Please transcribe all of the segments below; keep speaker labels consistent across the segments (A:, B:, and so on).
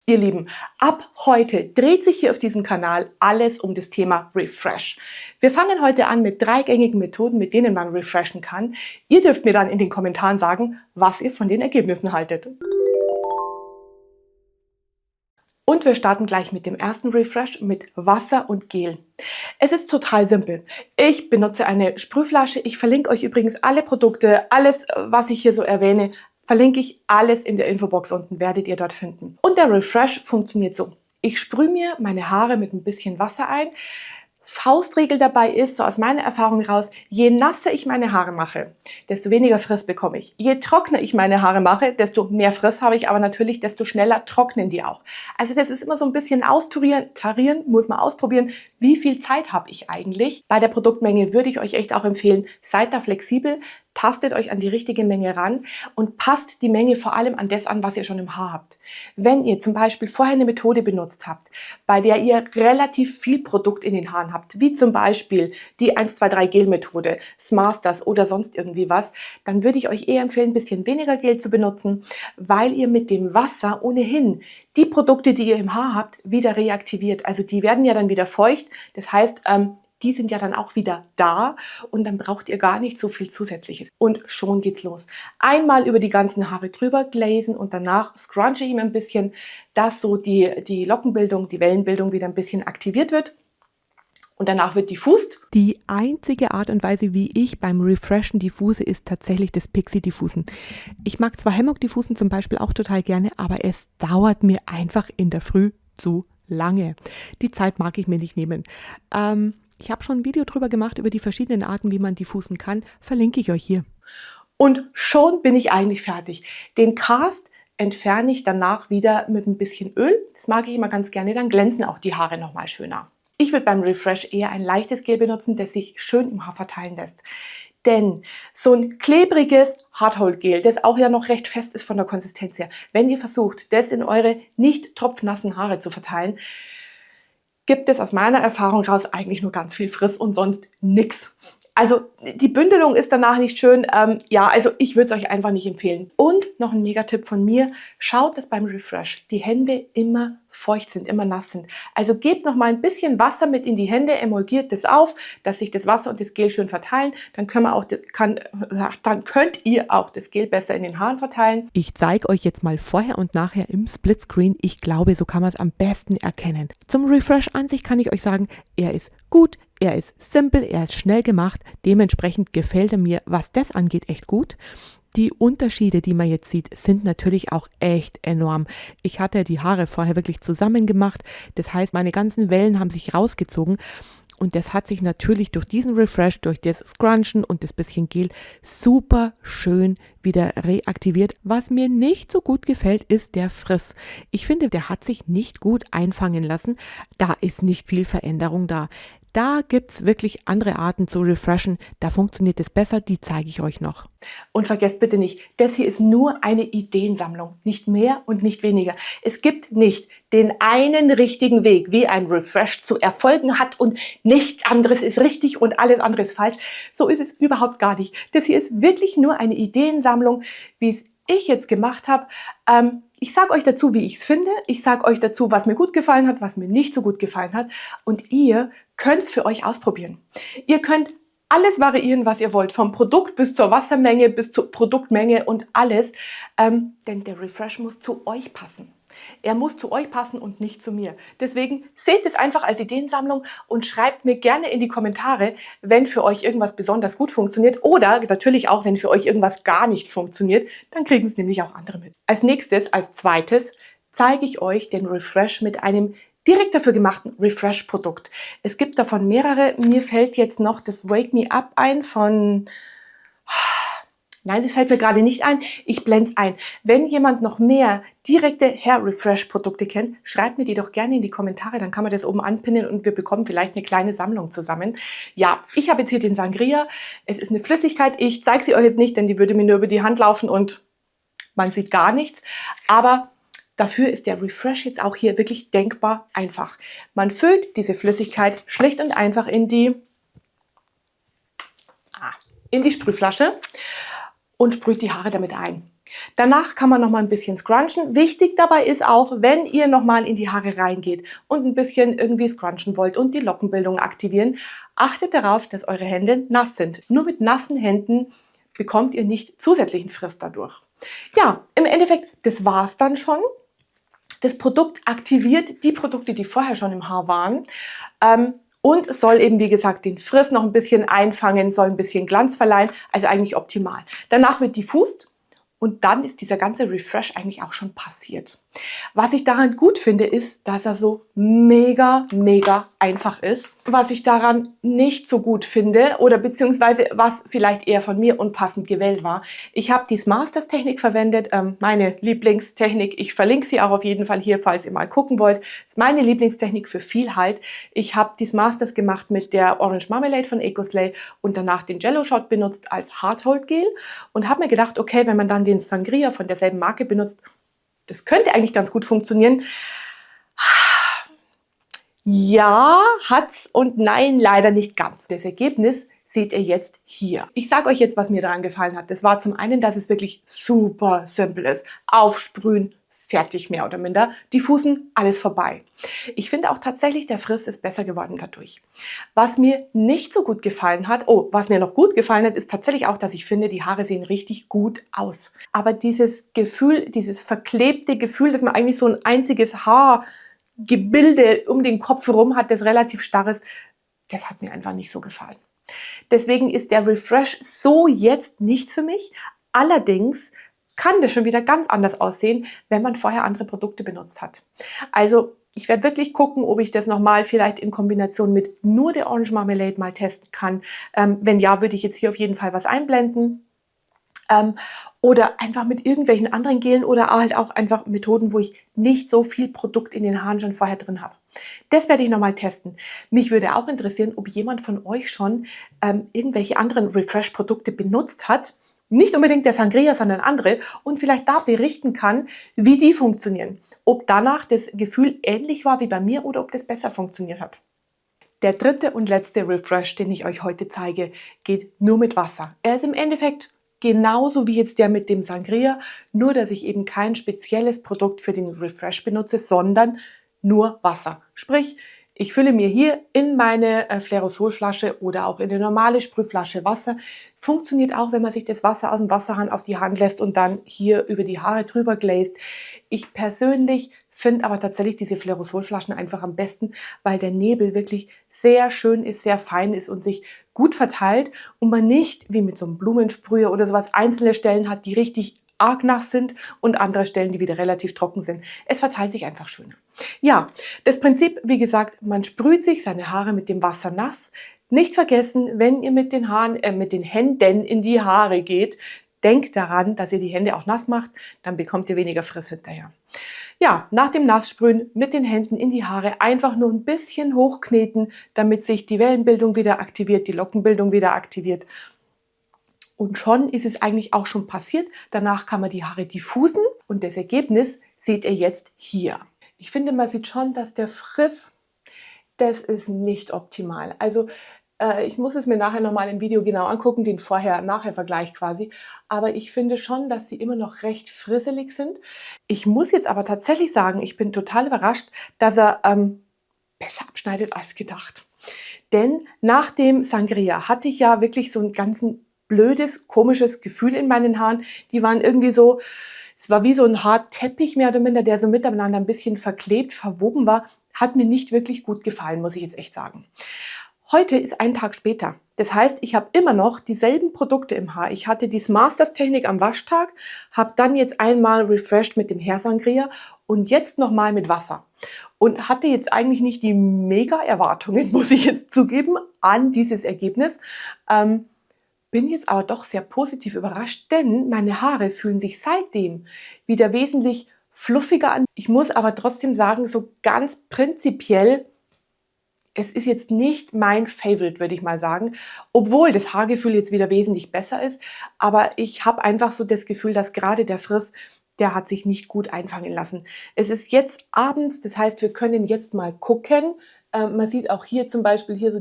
A: Ihr Lieben, ab heute dreht sich hier auf diesem Kanal alles um das Thema Refresh. Wir fangen heute an mit 3 gängigen Methoden, mit denen man refreshen kann. Ihr dürft mir dann in den Kommentaren sagen, was ihr von den Ergebnissen haltet. Und wir starten gleich mit dem ersten Refresh mit Wasser und Gel. Es ist total simpel. Ich benutze eine Sprühflasche. Ich verlinke euch übrigens alle Produkte, alles, was ich hier so erwähne, verlinke ich alles in der Infobox unten, werdet ihr dort finden. Und der Refresh funktioniert so. Ich sprühe mir meine Haare mit ein bisschen Wasser ein. Faustregel dabei ist, so aus meiner Erfahrung raus, je nasser ich meine Haare mache, desto weniger Friss bekomme ich. Je trockener ich meine Haare mache, desto mehr Friss habe ich, aber natürlich desto schneller trocknen die auch. Also das ist immer so ein bisschen tarieren, muss man ausprobieren, wie viel Zeit habe ich eigentlich. Bei der Produktmenge würde ich euch echt auch empfehlen, seid da flexibel, tastet euch an die richtige Menge ran und passt die Menge vor allem an das an, was ihr schon im Haar habt. Wenn ihr zum Beispiel vorher eine Methode benutzt habt, bei der ihr relativ viel Produkt in den Haaren habt, wie zum Beispiel die 1-2-3 Gel Methode, Smasters oder sonst irgendwie was, dann würde ich euch eher empfehlen, ein bisschen weniger Gel zu benutzen, weil ihr mit dem Wasser ohnehin die Produkte, die ihr im Haar habt, wieder reaktiviert. Also die werden ja dann wieder feucht. Das heißt, die sind ja dann auch wieder da und dann braucht ihr gar nicht so viel Zusätzliches. Und schon geht's los. Einmal über die ganzen Haare drüber glazen und danach scrunche ich ihm ein bisschen, dass so die Lockenbildung, die Wellenbildung wieder ein bisschen aktiviert wird. Und danach wird diffust.
B: Die einzige Art und Weise, wie ich beim Refreshen diffuse, ist tatsächlich das Pixie-Diffusen. Ich mag zwar Hemlock-Diffusen zum Beispiel auch total gerne, aber es dauert mir einfach in der Früh zu lange. Die Zeit mag ich mir nicht nehmen. Ich habe schon ein Video drüber gemacht, über die verschiedenen Arten, wie man diffusen kann. Verlinke ich euch hier.
A: Und schon bin ich eigentlich fertig. Den Cast entferne ich danach wieder mit ein bisschen Öl. Das mag ich immer ganz gerne, dann glänzen auch die Haare nochmal schöner. Ich würde beim Refresh eher ein leichtes Gel benutzen, das sich schön im Haar verteilen lässt. Denn so ein klebriges Hardhold-Gel, das auch ja noch recht fest ist von der Konsistenz her, wenn ihr versucht, das in eure nicht tropfnassen Haare zu verteilen, gibt es aus meiner Erfahrung raus eigentlich nur ganz viel Friss und sonst nix. Also die Bündelung ist danach nicht schön. Also ich würde es euch einfach nicht empfehlen. Und noch ein Megatipp von mir, schaut, dass beim Refresh die Hände immer feucht sind, immer nass sind. Also gebt noch mal ein bisschen Wasser mit in die Hände, emulgiert das auf, dass sich das Wasser und das Gel schön verteilen. Dann könnt ihr auch das Gel besser in den Haaren verteilen.
B: Ich zeige euch jetzt mal vorher und nachher im Splitscreen. Ich glaube, so kann man es am besten erkennen. Zum Refresh an sich kann ich euch sagen, er ist gut, er ist simpel, er ist schnell gemacht. Dementsprechend gefällt er mir, was das angeht, echt gut. Die Unterschiede, die man jetzt sieht, sind natürlich auch echt enorm. Ich hatte die Haare vorher wirklich zusammen gemacht. Das heißt, meine ganzen Wellen haben sich rausgezogen. Und das hat sich natürlich durch diesen Refresh, durch das Scrunchen und das bisschen Gel super schön wieder reaktiviert. Was mir nicht so gut gefällt, ist der Friss. Ich finde, der hat sich nicht gut einfangen lassen. Da ist nicht viel Veränderung da. Da gibt es wirklich andere Arten zu refreshen. Da funktioniert es besser, die zeige ich euch noch.
A: Und vergesst bitte nicht, das hier ist nur eine Ideensammlung, nicht mehr und nicht weniger. Es gibt nicht den einen richtigen Weg, wie ein Refresh zu erfolgen hat und nichts anderes ist richtig und alles andere ist falsch. So ist es überhaupt gar nicht. Das hier ist wirklich nur eine Ideensammlung, wie es ich jetzt gemacht habe. Ich sage euch dazu, wie ich es finde. Ich sage euch dazu, was mir gut gefallen hat, was mir nicht so gut gefallen hat. Und ihr könnt es für euch ausprobieren. Ihr könnt alles variieren, was ihr wollt, vom Produkt bis zur Wassermenge, bis zur Produktmenge und alles. Denn der Refresh muss zu euch passen. Er muss zu euch passen und nicht zu mir. Deswegen seht es einfach als Ideensammlung und schreibt mir gerne in die Kommentare, wenn für euch irgendwas besonders gut funktioniert oder natürlich auch, wenn für euch irgendwas gar nicht funktioniert. Dann kriegen es nämlich auch andere mit. Als nächstes, als zweites, zeige ich euch den Refresh mit einem direkt dafür gemachten Refresh-Produkt. Es gibt davon mehrere. Mir fällt jetzt noch das Wake Me Up ein von... Nein, das fällt mir gerade nicht ein. Ich blende es ein. Wenn jemand noch mehr direkte Hair Refresh Produkte kennt, schreibt mir die doch gerne in die Kommentare. Dann kann man das oben anpinnen und wir bekommen vielleicht eine kleine Sammlung zusammen. Ja, ich habe jetzt hier den Sangria. Es ist eine Flüssigkeit. Ich zeige sie euch jetzt nicht, denn die würde mir nur über die Hand laufen und man sieht gar nichts. Aber dafür ist der Refresh jetzt auch hier wirklich denkbar einfach. Man füllt diese Flüssigkeit schlicht und einfach in die Sprühflasche und sprüht die Haare damit ein. Danach kann man noch mal ein bisschen scrunchen. Wichtig dabei ist auch, wenn ihr noch mal in die Haare reingeht und ein bisschen irgendwie scrunchen wollt und die Lockenbildung aktivieren, achtet darauf, dass eure Hände nass sind. Nur mit nassen Händen bekommt ihr nicht zusätzlichen Friss dadurch. Ja, im Endeffekt, das war's dann schon. Das Produkt aktiviert die Produkte, die vorher schon im Haar waren. Und soll eben, wie gesagt, den Friss noch ein bisschen einfangen, soll ein bisschen Glanz verleihen, also eigentlich optimal. Danach wird diffust und dann ist dieser ganze Refresh eigentlich auch schon passiert. Was ich daran gut finde, ist, dass er so mega einfach ist. Was ich daran nicht so gut finde oder beziehungsweise was vielleicht eher von mir unpassend gewählt war. Ich habe die Masters-Technik verwendet, meine Lieblingstechnik. Ich verlinke sie auch auf jeden Fall hier, falls ihr mal gucken wollt. Das ist meine Lieblingstechnik für viel Halt. Ich habe die Masters gemacht mit der Orange Marmalade von Ecoslay und danach den Jello Shot benutzt als Hard Hold Gel und habe mir gedacht, okay, wenn man dann den Sangria von derselben Marke benutzt, das könnte eigentlich ganz gut funktionieren. Ja, hat's und nein, leider nicht ganz. Das Ergebnis seht ihr jetzt hier. Ich sage euch jetzt, was mir daran gefallen hat. Das war zum einen, dass es wirklich super simpel ist. Aufsprühen, fertig mehr oder minder. Diffusen, alles vorbei. Ich finde auch tatsächlich, der Friss ist besser geworden dadurch. Was mir nicht so gut gefallen hat, was mir noch gut gefallen hat, ist tatsächlich auch, dass ich finde, die Haare sehen richtig gut aus. Aber dieses Gefühl, dieses verklebte Gefühl, dass man eigentlich so ein einziges Haargebilde um den Kopf herum hat, das relativ starr ist, das hat mir einfach nicht so gefallen. Deswegen ist der Refresh so jetzt nichts für mich. Allerdings kann das schon wieder ganz anders aussehen, wenn man vorher andere Produkte benutzt hat. Also ich werde wirklich gucken, ob ich das nochmal vielleicht in Kombination mit nur der Orange Marmalade mal testen kann. Wenn ja, würde ich jetzt hier auf jeden Fall was einblenden. Oder einfach mit irgendwelchen anderen Gelen oder halt auch einfach Methoden, wo ich nicht so viel Produkt in den Haaren schon vorher drin habe. Das werde ich nochmal testen. Mich würde auch interessieren, ob jemand von euch schon irgendwelche anderen Refresh-Produkte benutzt hat. Nicht unbedingt der Sangria, sondern andere und vielleicht da berichten kann, wie die funktionieren. Ob danach das Gefühl ähnlich war wie bei mir oder ob das besser funktioniert hat. Der dritte und letzte Refresh, den ich euch heute zeige, geht nur mit Wasser. Er ist im Endeffekt genauso wie jetzt der mit dem Sangria, nur dass ich eben kein spezielles Produkt für den Refresh benutze, sondern nur Wasser. Sprich, ich fülle mir hier in meine Flairosol-Flasche oder auch in eine normale Sprühflasche Wasser. Funktioniert auch, wenn man sich das Wasser aus dem Wasserhahn auf die Hand lässt und dann hier über die Haare drüber gläst. Ich persönlich finde aber tatsächlich diese Flairosol-Flaschen einfach am besten, weil der Nebel wirklich sehr schön ist, sehr fein ist und sich gut verteilt und man nicht wie mit so einem Blumensprüher oder sowas einzelne Stellen hat, die richtig arg nass sind und andere Stellen, die wieder relativ trocken sind. Es verteilt sich einfach schöner. Ja, das Prinzip, wie gesagt, man sprüht sich seine Haare mit dem Wasser nass. Nicht vergessen, wenn ihr mit den Händen in die Haare geht, denkt daran, dass ihr die Hände auch nass macht, dann bekommt ihr weniger Friss hinterher. Ja, nach dem Nasssprühen mit den Händen in die Haare einfach nur ein bisschen hochkneten, damit sich die Wellenbildung wieder aktiviert, die Lockenbildung wieder aktiviert. Und schon ist es eigentlich auch schon passiert. Danach kann man die Haare diffusen und das Ergebnis seht ihr jetzt hier. Ich finde, man sieht schon, dass der Friss, das ist nicht optimal. Also ich muss es mir nachher nochmal im Video genau angucken, den Vorher-Nachher-Vergleich quasi. Aber ich finde schon, dass sie immer noch recht frisselig sind. Ich muss jetzt aber tatsächlich sagen, ich bin total überrascht, dass er besser abschneidet als gedacht. Denn nach dem Sangria hatte ich ja wirklich so einen ganzen blödes, komisches Gefühl in meinen Haaren. Die waren irgendwie so, es war wie so ein Haarteppich mehr oder minder, der so miteinander ein bisschen verklebt, verwoben war. Hat mir nicht wirklich gut gefallen, muss ich jetzt echt sagen. Heute ist ein Tag später. Das heißt, ich habe immer noch dieselben Produkte im Haar. Ich hatte die Masters Technik am Waschtag, habe dann jetzt einmal refreshed mit dem Hair Sangria und jetzt nochmal mit Wasser. Und hatte jetzt eigentlich nicht die Mega-Erwartungen, muss ich jetzt zugeben, an dieses Ergebnis. Bin jetzt aber doch sehr positiv überrascht, denn meine Haare fühlen sich seitdem wieder wesentlich fluffiger an. Ich muss aber trotzdem sagen, so ganz prinzipiell, es ist jetzt nicht mein Favorite, würde ich mal sagen, obwohl das Haargefühl jetzt wieder wesentlich besser ist. Aber ich habe einfach so das Gefühl, dass gerade der Friss, der hat sich nicht gut einfangen lassen. Es ist jetzt abends, das heißt, wir können jetzt mal gucken. Man sieht auch hier zum Beispiel hier so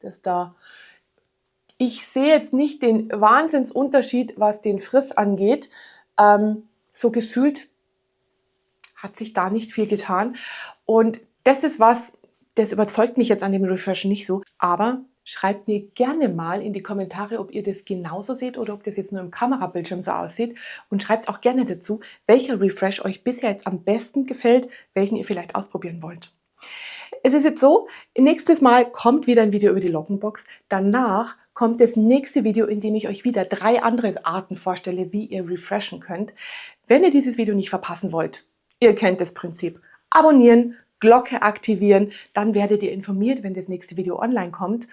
A: das da. Ich sehe jetzt nicht den Wahnsinnsunterschied, was den Friss angeht. so gefühlt hat sich da nicht viel getan. Und das ist was, das überzeugt mich jetzt an dem Refresh nicht so. Aber schreibt mir gerne mal in die Kommentare, ob ihr das genauso seht oder ob das jetzt nur im Kamerabildschirm so aussieht. Und schreibt auch gerne dazu, welcher Refresh euch bisher jetzt am besten gefällt, welchen ihr vielleicht ausprobieren wollt. Es ist jetzt so, nächstes Mal kommt wieder ein Video über die Lockenbox. Danach kommt das nächste Video, in dem ich euch wieder 3 andere Arten vorstelle, wie ihr refreshen könnt. Wenn ihr dieses Video nicht verpassen wollt, ihr kennt das Prinzip. Abonnieren, Glocke aktivieren, dann werdet ihr informiert, wenn das nächste Video online kommt.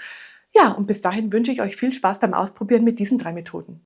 A: Ja, und bis dahin wünsche ich euch viel Spaß beim Ausprobieren mit diesen 3 Methoden.